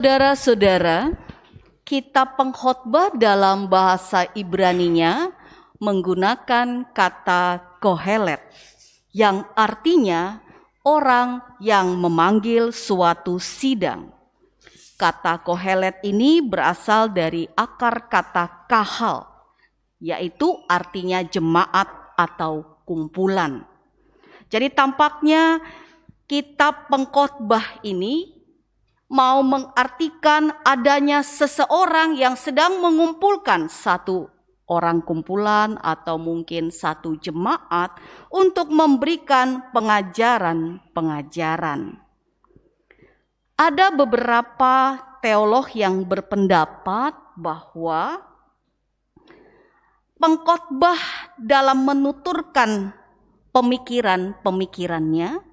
Saudara-saudara, kitab Pengkhotbah dalam bahasa Ibraninya menggunakan kata kohelet yang artinya orang yang memanggil suatu sidang. Kata kohelet ini berasal dari akar kata kahal, yaitu artinya jemaat atau kumpulan. Jadi tampaknya kitab Pengkhotbah ini mau mengartikan adanya seseorang yang sedang mengumpulkan satu orang kumpulan atau mungkin satu jemaat untuk memberikan pengajaran-pengajaran. Ada beberapa teolog yang berpendapat bahwa pengkhotbah dalam menuturkan pemikirannya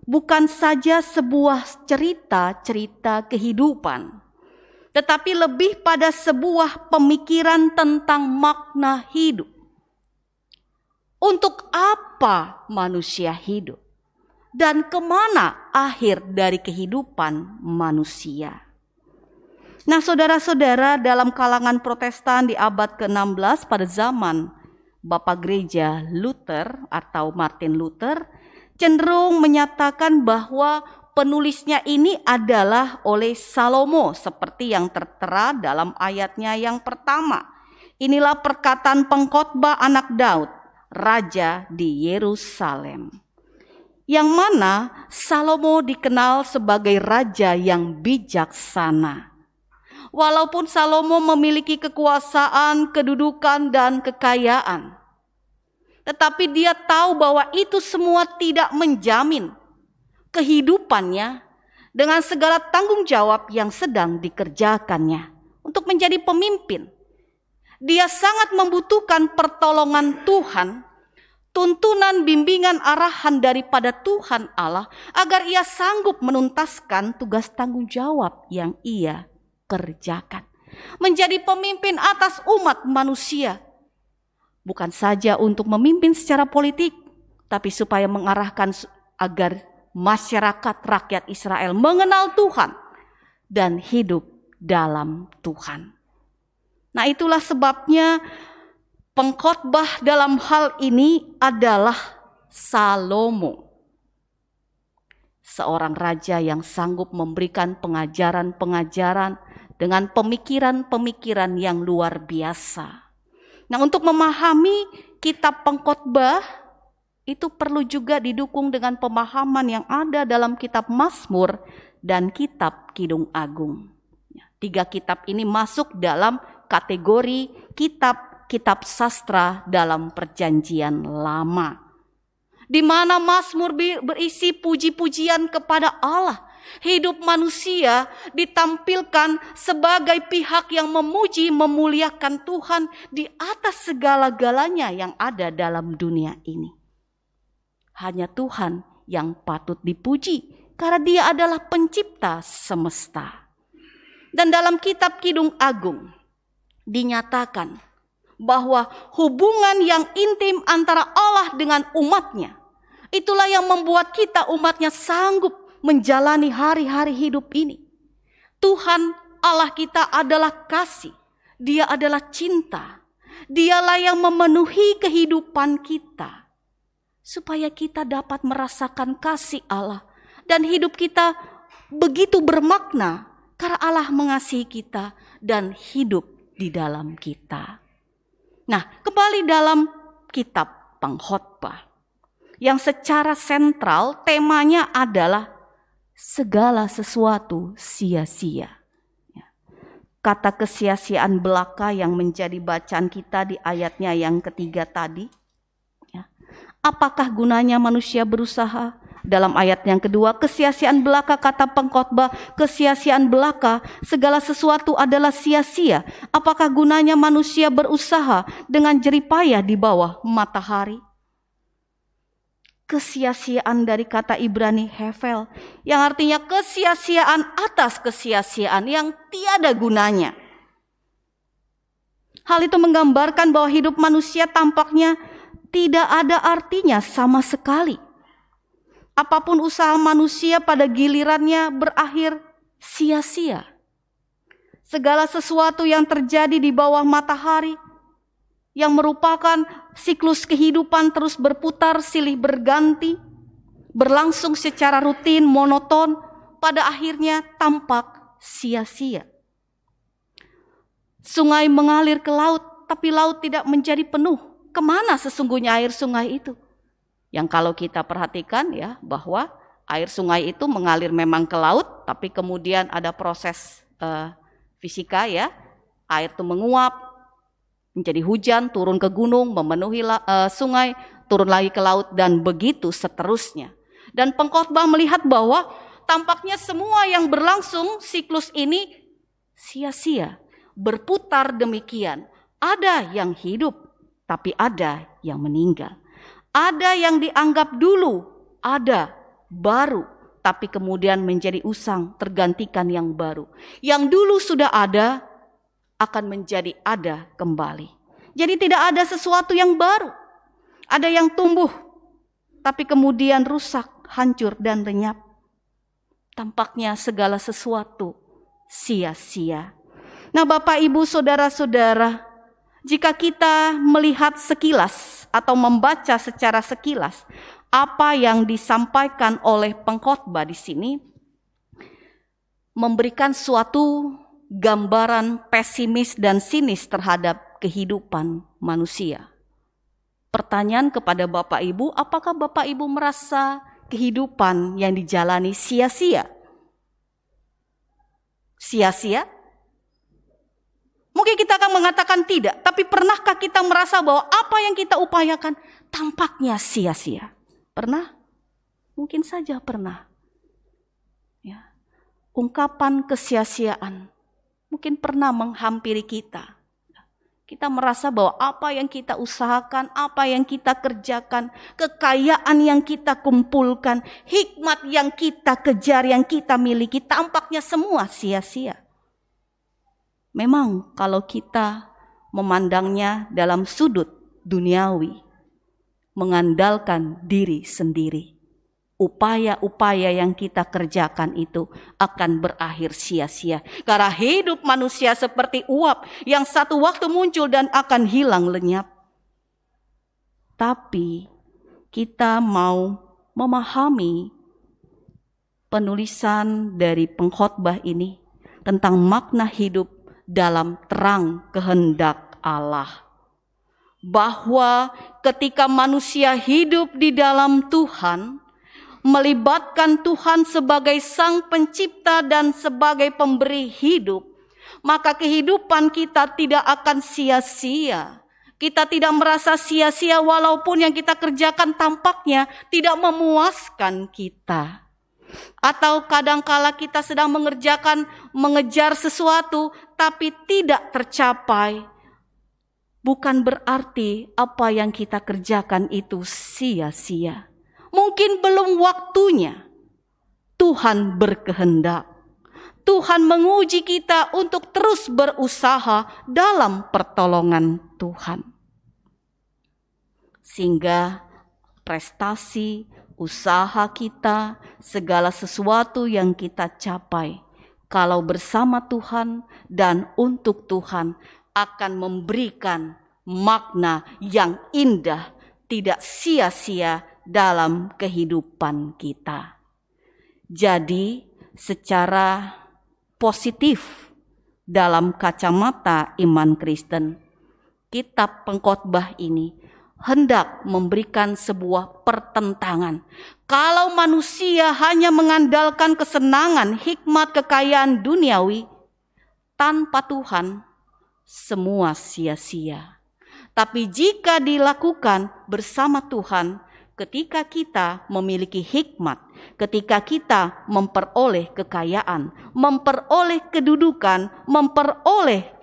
bukan saja sebuah cerita-cerita kehidupan, tetapi lebih pada sebuah pemikiran tentang makna hidup. Untuk apa manusia hidup? Dan kemana akhir dari kehidupan manusia? Nah, saudara-saudara, dalam kalangan Protestan di abad ke-16 pada zaman Bapak Gereja Luther atau Martin Luther, cenderung menyatakan bahwa penulisnya ini adalah oleh Salomo seperti yang tertera dalam ayatnya yang pertama. Inilah perkataan pengkhotbah anak Daud, raja di Yerusalem. Yang mana Salomo dikenal sebagai raja yang bijaksana. Walaupun Salomo memiliki kekuasaan, kedudukan, dan kekayaan, tetapi dia tahu bahwa itu semua tidak menjamin kehidupannya dengan segala tanggung jawab yang sedang dikerjakannya untuk menjadi pemimpin. Dia sangat membutuhkan pertolongan Tuhan, tuntunan, bimbingan, arahan daripada Tuhan Allah agar ia sanggup menuntaskan tugas tanggung jawab yang ia kerjakan. Menjadi pemimpin atas umat manusia. Bukan saja untuk memimpin secara politik, tapi supaya mengarahkan agar masyarakat rakyat Israel mengenal Tuhan dan hidup dalam Tuhan. Nah, itulah sebabnya pengkhotbah dalam hal ini adalah Salomo. Seorang raja yang sanggup memberikan pengajaran-pengajaran dengan pemikiran-pemikiran yang luar biasa. Nah, untuk memahami kitab Pengkhotbah itu perlu juga didukung dengan pemahaman yang ada dalam kitab Mazmur dan kitab Kidung Agung. 3 kitab ini masuk dalam kategori kitab sastra dalam Perjanjian Lama, di mana Mazmur berisi puji-pujian kepada Allah. Hidup manusia ditampilkan sebagai pihak yang memuji, memuliakan Tuhan di atas segala-galanya yang ada dalam dunia ini. Hanya Tuhan yang patut dipuji karena Dia adalah pencipta semesta. Dan dalam kitab Kidung Agung dinyatakan bahwa hubungan yang intim antara Allah dengan umatnya, itulah yang membuat kita umatnya sanggup menjalani hari-hari hidup ini. Tuhan Allah kita adalah kasih. Dia adalah cinta. Dialah yang memenuhi kehidupan kita, supaya kita dapat merasakan kasih Allah. Dan hidup kita begitu bermakna karena Allah mengasihi kita dan hidup di dalam kita. Nah, kembali dalam kitab Pengkhotbah yang secara sentral temanya adalah segala sesuatu sia-sia. Kata kesia-siaan belaka yang menjadi bacaan kita di ayatnya yang ketiga tadi. Apakah gunanya manusia berusaha? Dalam ayat yang kedua, kesia-siaan belaka, kata pengkhotbah, kesia-siaan belaka, segala sesuatu adalah sia-sia. Apakah gunanya manusia berusaha dengan jeripayah di bawah matahari? Kesia-siaan dari kata Ibrani hevel, yang artinya kesia-siaan atas kesia-siaan yang tiada gunanya. Hal itu menggambarkan bahwa hidup manusia tampaknya tidak ada artinya sama sekali. Apapun usaha manusia pada gilirannya berakhir sia-sia. segala sesuatu yang terjadi di bawah matahari, yang merupakan siklus kehidupan terus berputar silih berganti, berlangsung secara rutin, monoton, pada akhirnya tampak sia-sia. Sungai mengalir ke laut, tapi laut tidak menjadi penuh. Kemana sesungguhnya air sungai itu? Yang kalau kita perhatikan ya, bahwa air sungai itu mengalir memang ke laut, tapi kemudian ada proses fisika ya, air itu menguap, menjadi hujan, turun ke gunung, memenuhi sungai, turun lagi ke laut, dan begitu seterusnya. Dan pengkhotbah melihat bahwa tampaknya semua yang berlangsung siklus ini sia-sia, berputar demikian. Ada yang hidup, tapi ada yang meninggal. Ada yang dianggap dulu, ada baru, tapi kemudian menjadi usang, tergantikan yang baru. Yang dulu sudah ada, akan menjadi ada kembali. Jadi tidak ada sesuatu yang baru. Ada yang tumbuh, tapi kemudian rusak, hancur, dan lenyap. Tampaknya segala sesuatu sia-sia. Nah, Bapak, Ibu, saudara-saudara, jika kita melihat sekilas atau membaca secara sekilas apa yang disampaikan oleh pengkhotbah di sini, memberikan suatu gambaran pesimis dan sinis terhadap kehidupan manusia. Pertanyaan kepada Bapak Ibu, apakah Bapak Ibu merasa kehidupan yang dijalani sia-sia? Sia-sia? Mungkin kita akan mengatakan tidak, tapi pernahkah kita merasa bahwa apa yang kita upayakan tampaknya sia-sia? Pernah? Mungkin saja pernah. Ya. Ungkapan kesia-siaan mungkin pernah menghampiri kita. Kita merasa bahwa apa yang kita usahakan, apa yang kita kerjakan, kekayaan yang kita kumpulkan, hikmat yang kita kejar, yang kita miliki, tampaknya semua sia-sia. Memang kalau kita memandangnya dalam sudut duniawi, mengandalkan diri sendiri, upaya-upaya yang kita kerjakan itu akan berakhir sia-sia. Karena hidup manusia seperti uap yang satu waktu muncul dan akan hilang lenyap. Tapi kita mau memahami penulisan dari pengkhotbah ini tentang makna hidup dalam terang kehendak Allah. Bahwa ketika manusia hidup di dalam Tuhan, melibatkan Tuhan sebagai Sang Pencipta dan sebagai pemberi hidup, maka kehidupan kita tidak akan sia-sia. Kita tidak merasa sia-sia walaupun yang kita kerjakan tampaknya tidak memuaskan kita. Atau kadangkala kita sedang mengejar sesuatu tapi tidak tercapai. Bukan berarti apa yang kita kerjakan itu sia-sia. Mungkin belum waktunya. Tuhan berkehendak. Tuhan menguji kita untuk terus berusaha dalam pertolongan Tuhan. Sehingga prestasi, usaha kita, segala sesuatu yang kita capai, kalau bersama Tuhan dan untuk Tuhan, akan memberikan makna yang indah, tidak sia-sia dalam kehidupan kita. Jadi secara positif dalam kacamata iman Kristen, kitab pengkhotbah ini hendak memberikan sebuah pertentangan. Kalau manusia hanya mengandalkan kesenangan, hikmat, kekayaan duniawi, tanpa Tuhan semua sia-sia. Tapi jika dilakukan bersama Tuhan, ketika kita memiliki hikmat, ketika kita memperoleh kekayaan, memperoleh kedudukan, memperoleh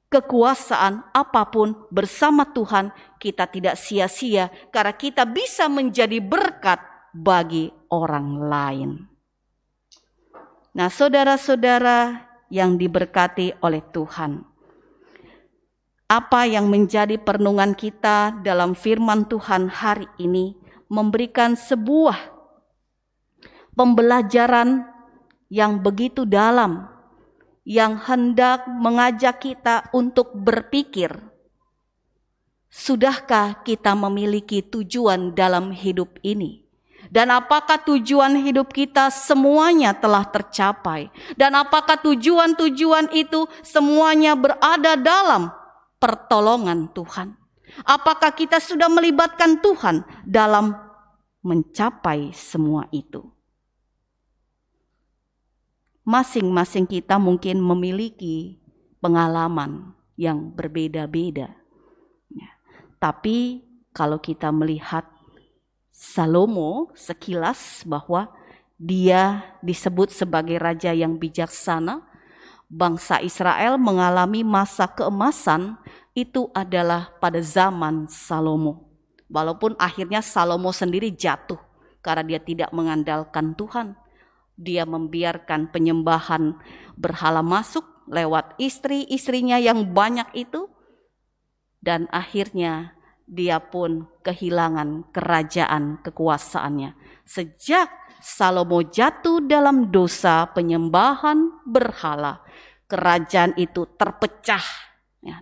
kekuasaan apapun bersama Tuhan, kita tidak sia-sia karena kita bisa menjadi berkat bagi orang lain. Nah, saudara-saudara yang diberkati oleh Tuhan, apa yang menjadi perenungan kita dalam firman Tuhan hari ini memberikan sebuah pembelajaran yang begitu dalam, yang hendak mengajak kita untuk berpikir, sudahkah kita memiliki tujuan dalam hidup ini? Dan apakah tujuan hidup kita semuanya telah tercapai? Dan apakah tujuan-tujuan itu semuanya berada dalam pertolongan Tuhan? Apakah kita sudah melibatkan Tuhan dalam mencapai semua itu? Masing-masing kita mungkin memiliki pengalaman yang berbeda-beda. Tapi kalau kita melihat Salomo sekilas bahwa dia disebut sebagai raja yang bijaksana, bangsa Israel mengalami masa keemasan itu adalah pada zaman Salomo. Walaupun akhirnya Salomo sendiri jatuh karena dia tidak mengandalkan Tuhan. Dia membiarkan penyembahan berhala masuk lewat istri-istrinya yang banyak itu. Dan akhirnya dia pun kehilangan kerajaan kekuasaannya. Sejak Salomo jatuh dalam dosa penyembahan berhala, kerajaan itu terpecah,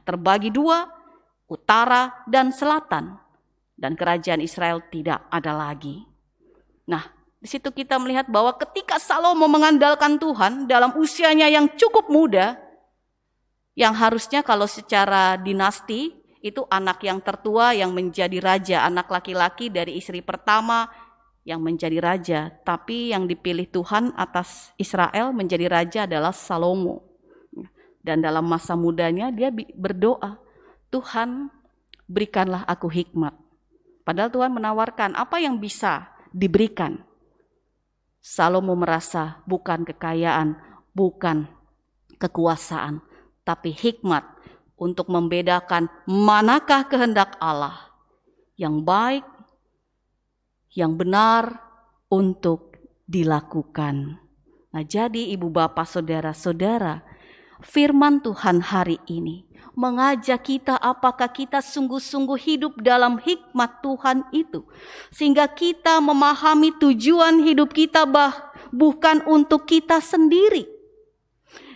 terbagi dua, utara dan selatan. Dan kerajaan Israel tidak ada lagi. Nah, di situ kita melihat bahwa ketika Salomo mengandalkan Tuhan dalam usianya yang cukup muda, yang harusnya kalau secara dinasti, itu anak yang tertua yang menjadi raja, anak laki-laki dari istri pertama yang menjadi raja. Tapi yang dipilih Tuhan atas Israel menjadi raja adalah Salomo. Dan dalam masa mudanya dia berdoa, Tuhan berikanlah aku hikmat. Padahal Tuhan menawarkan apa yang bisa diberikan. Salomo merasa bukan kekayaan, bukan kekuasaan, tapi hikmat untuk membedakan manakah kehendak Allah yang baik, yang benar untuk dilakukan. Nah, jadi ibu bapak saudara-saudara, firman Tuhan hari ini mengajak kita apakah kita sungguh-sungguh hidup dalam hikmat Tuhan itu. Sehingga kita memahami tujuan hidup kita bukan untuk kita sendiri.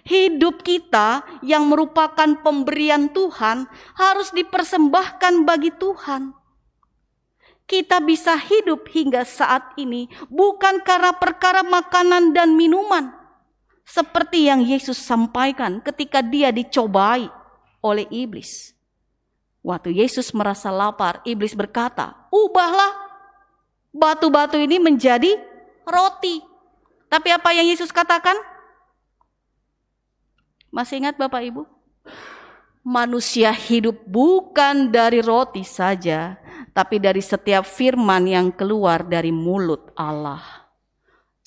Hidup kita yang merupakan pemberian Tuhan harus dipersembahkan bagi Tuhan. Kita bisa hidup hingga saat ini bukan karena perkara makanan dan minuman. Seperti yang Yesus sampaikan ketika dia dicobai oleh iblis. Waktu Yesus merasa lapar, iblis berkata, ubahlah batu-batu ini menjadi roti. Tapi apa yang Yesus katakan? Masih ingat Bapak Ibu? Manusia hidup bukan dari roti saja, tapi dari setiap firman yang keluar dari mulut Allah.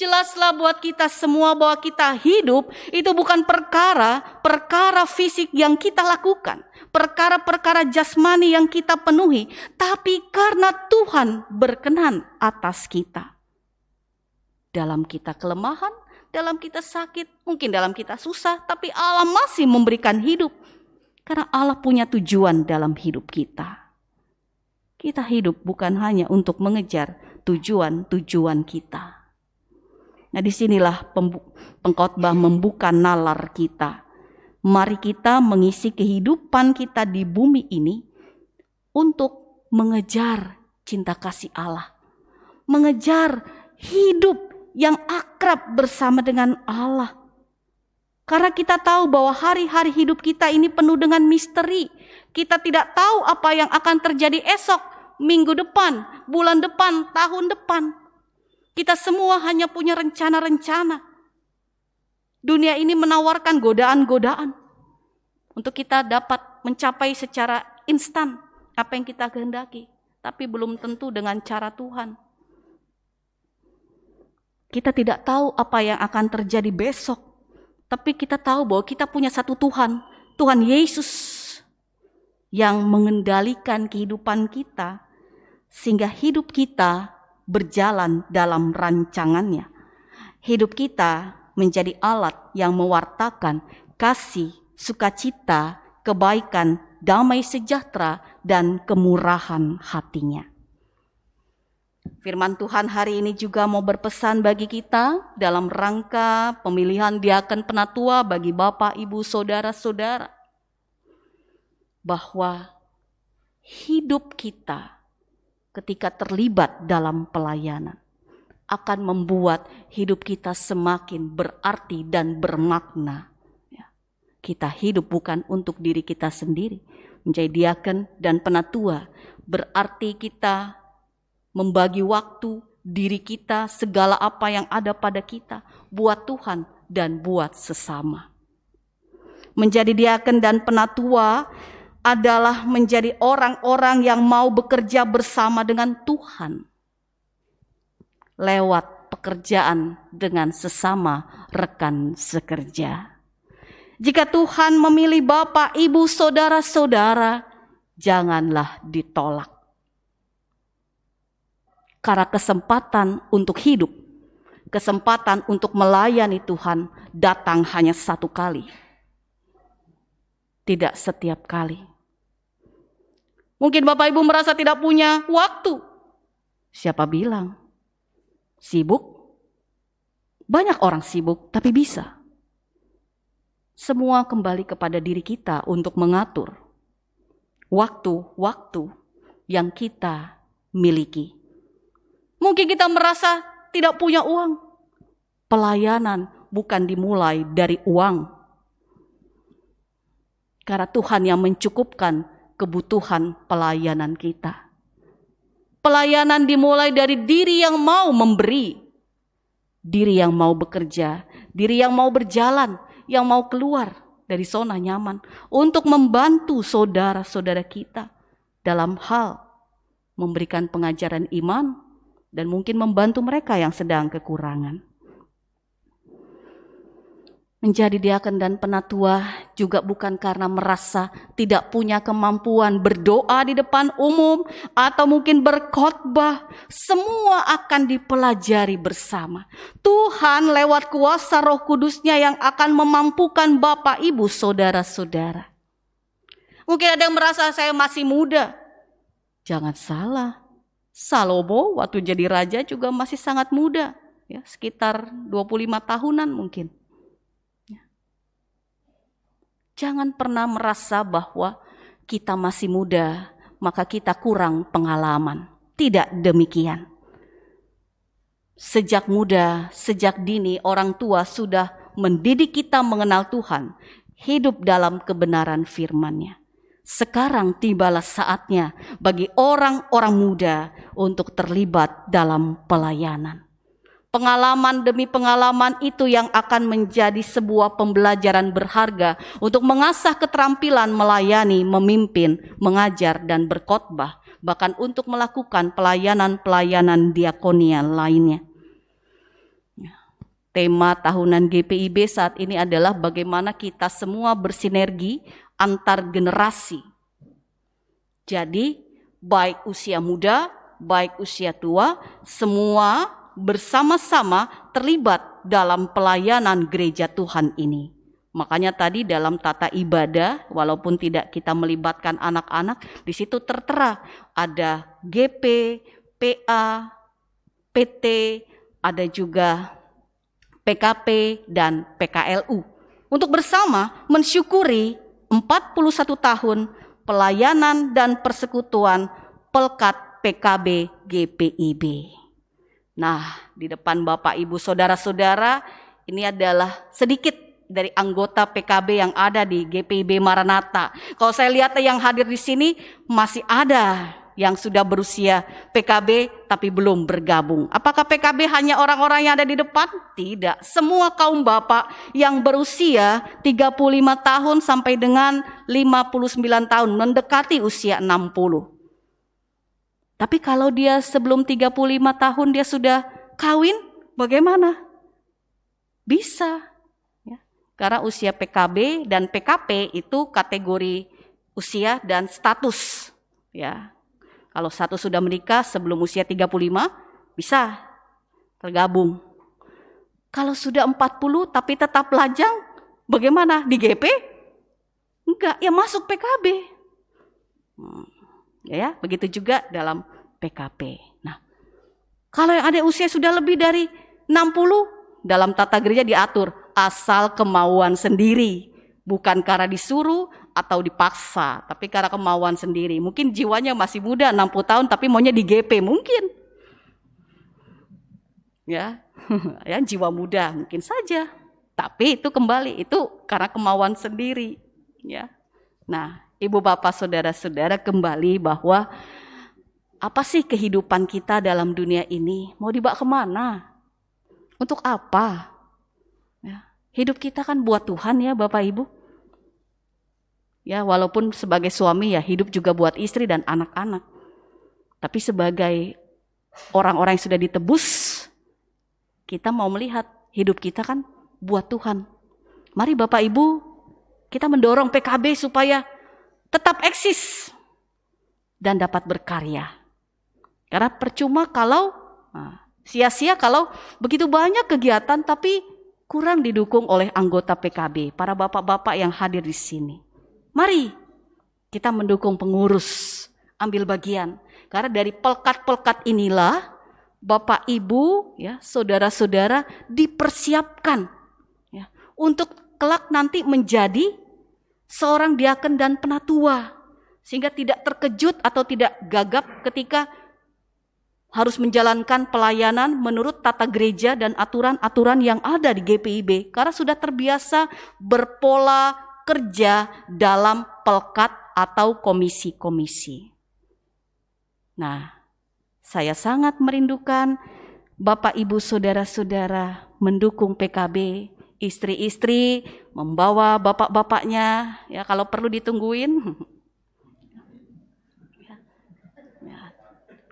Jelaslah buat kita semua bahwa kita hidup itu bukan perkara fisik yang kita lakukan, perkara-perkara jasmani yang kita penuhi, tapi karena Tuhan berkenan atas kita. Dalam kita kelemahan, dalam kita sakit, mungkin dalam kita susah, tapi Allah masih memberikan hidup. Karena Allah punya tujuan dalam hidup kita. Kita hidup bukan hanya untuk mengejar tujuan-tujuan kita. Nah, disinilah pengkhotbah membuka nalar kita. Mari kita mengisi kehidupan kita di bumi ini untuk mengejar cinta kasih Allah. Mengejar hidup yang akrab bersama dengan Allah. Karena kita tahu bahwa hari-hari hidup kita ini penuh dengan misteri. Kita tidak tahu apa yang akan terjadi esok, minggu depan, bulan depan, tahun depan. Kita semua hanya punya rencana-rencana. Dunia ini menawarkan godaan-godaan untuk kita dapat mencapai secara instan apa yang kita kehendaki. Tapi belum tentu dengan cara Tuhan. Kita tidak tahu apa yang akan terjadi besok. Tapi kita tahu bahwa kita punya satu Tuhan. Tuhan Yesus yang mengendalikan kehidupan kita. Sehingga hidup kita berjalan dalam rancangannya. Hidup kita menjadi alat yang mewartakan kasih, sukacita, kebaikan, damai sejahtera, dan kemurahan hatinya. Firman Tuhan hari ini juga mau berpesan bagi kita dalam rangka pemilihan diaken penatua bagi Bapak, Ibu, Saudara-saudara. Bahwa hidup kita ketika terlibat dalam pelayanan akan membuat hidup kita semakin berarti dan bermakna. Kita hidup bukan untuk diri kita sendiri. Menjadi diaken dan penatua berarti kita membagi waktu, diri kita, segala apa yang ada pada kita buat Tuhan dan buat sesama. Menjadi diaken dan penatua adalah menjadi orang-orang yang mau bekerja bersama dengan Tuhan lewat pekerjaan dengan sesama rekan sekerja. Jika Tuhan memilih Bapak, Ibu, Saudara-saudara, janganlah ditolak. Karena kesempatan untuk hidup, kesempatan untuk melayani Tuhan datang hanya satu kali. Tidak setiap kali. Mungkin Bapak Ibu merasa tidak punya waktu. Siapa bilang? Sibuk? Banyak orang sibuk, tapi bisa. Semua kembali kepada diri kita untuk mengatur waktu-waktu yang kita miliki. Mungkin kita merasa tidak punya uang. Pelayanan bukan dimulai dari uang. Karena Tuhan yang mencukupkan kebutuhan pelayanan kita. Pelayanan dimulai dari diri yang mau memberi. Diri yang mau bekerja. Diri yang mau berjalan. Yang mau keluar dari zona nyaman. Untuk membantu saudara-saudara kita. Dalam hal memberikan pengajaran iman. Dan mungkin membantu mereka yang sedang kekurangan. Menjadi diaken dan penatua juga bukan karena merasa tidak punya kemampuan berdoa di depan umum atau mungkin berkhotbah. Semua akan dipelajari bersama. Tuhan lewat kuasa Roh Kudus-Nya yang akan memampukan Bapak, Ibu, Saudara-saudara. Mungkin ada yang merasa saya masih muda. Jangan salah. Salomo waktu jadi raja juga masih sangat muda. Ya, sekitar 25 tahunan mungkin. Jangan pernah merasa bahwa kita masih muda, maka kita kurang pengalaman. Tidak demikian. Sejak muda, sejak dini orang tua sudah mendidik kita mengenal Tuhan, hidup dalam kebenaran firman-Nya. Sekarang tibalah saatnya bagi orang-orang muda untuk terlibat dalam pelayanan. Pengalaman demi pengalaman itu yang akan menjadi sebuah pembelajaran berharga untuk mengasah keterampilan melayani, memimpin, mengajar, dan berkhotbah. Bahkan untuk melakukan pelayanan-pelayanan diakonia lainnya. Tema tahunan GPIB saat ini adalah bagaimana kita semua bersinergi antar generasi. Jadi baik usia muda, baik usia tua, semua bersama-sama terlibat dalam pelayanan gereja Tuhan ini. Makanya tadi dalam tata ibadah, walaupun tidak kita melibatkan anak-anak, di situ tertera ada GP, PA, PT, ada juga PKP dan PKLU. Untuk bersama mensyukuri 41 tahun pelayanan dan persekutuan Pelkat PKB GPIB. Nah, di depan Bapak, Ibu, Saudara-saudara, ini adalah sedikit dari anggota PKB yang ada di GPIB Maranatha. Kalau saya lihat yang hadir di sini, masih ada yang sudah berusia PKB tapi belum bergabung. Apakah PKB hanya orang-orang yang ada di depan? Tidak. Semua kaum bapak yang berusia 35 tahun sampai dengan 59 tahun, mendekati usia 60. Tapi kalau dia sebelum 35 tahun dia sudah kawin, bagaimana? Bisa. Ya. Karena usia PKB dan PKP itu kategori usia dan status. Ya. Kalau satu sudah menikah sebelum usia 35, bisa tergabung. Kalau sudah 40 tapi tetap lajang, bagaimana? Di GP? Enggak, ya masuk PKB. Ya, begitu juga dalam PKP. Nah, Kalau yang ada usia sudah lebih dari 60, dalam tata gereja diatur asal kemauan sendiri, bukan karena disuruh atau dipaksa, tapi karena kemauan sendiri. Mungkin jiwanya masih muda, 60 tahun, tapi maunya di GP mungkin. Ya, ya jiwa muda mungkin saja. Tapi itu kembali, itu karena kemauan sendiri. Ya. Nah, ibu bapak saudara-saudara, kembali bahwa apa sih kehidupan kita dalam dunia ini? Mau dibawa kemana? Untuk apa? Ya. Hidup kita kan buat Tuhan ya Bapak Ibu. Ya, walaupun sebagai suami ya hidup juga buat istri dan anak-anak. Tapi sebagai orang-orang yang sudah ditebus, kita mau melihat hidup kita kan buat Tuhan. Mari Bapak Ibu, kita mendorong PKB supaya tetap eksis dan dapat berkarya. Karena percuma kalau sia-sia kalau begitu banyak kegiatan tapi kurang didukung oleh anggota PKB, para bapak-bapak yang hadir di sini. Mari kita mendukung pengurus, ambil bagian. Karena dari pelkat-pelkat inilah Bapak Ibu, ya, saudara-saudara dipersiapkan ya, untuk kelak nanti menjadi seorang diaken dan penatua. Sehingga tidak terkejut atau tidak gagap ketika harus menjalankan pelayanan menurut tata gereja dan aturan-aturan yang ada di GPIB. Karena sudah terbiasa berpola kerja dalam pelkat atau komisi-komisi. Nah, saya sangat merindukan Bapak Ibu saudara-saudara mendukung PKB, istri-istri membawa bapak-bapaknya, ya kalau perlu ditungguin.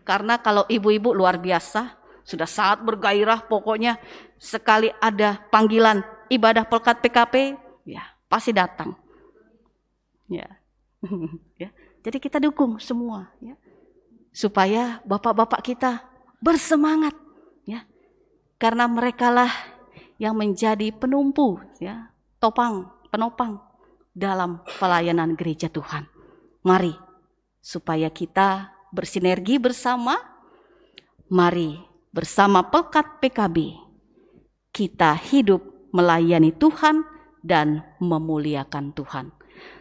Karena kalau ibu-ibu luar biasa, sudah sangat bergairah pokoknya sekali ada panggilan ibadah pelkat PKP, ya pasti datang. Ya. Ya. Jadi kita dukung semua ya. Supaya bapak-bapak kita bersemangat ya. Karena merekalah yang menjadi penumpu ya, penopang dalam pelayanan gereja Tuhan. Mari supaya kita bersinergi bersama, mari bersama pelkat PKB kita hidup melayani Tuhan dan memuliakan Tuhan.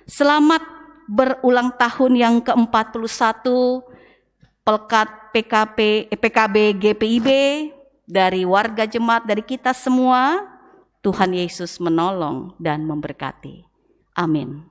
Selamat berulang tahun yang ke-41 pelkat PKB GPIB, dari warga jemaat, dari kita semua. Tuhan Yesus menolong dan memberkati. Amin.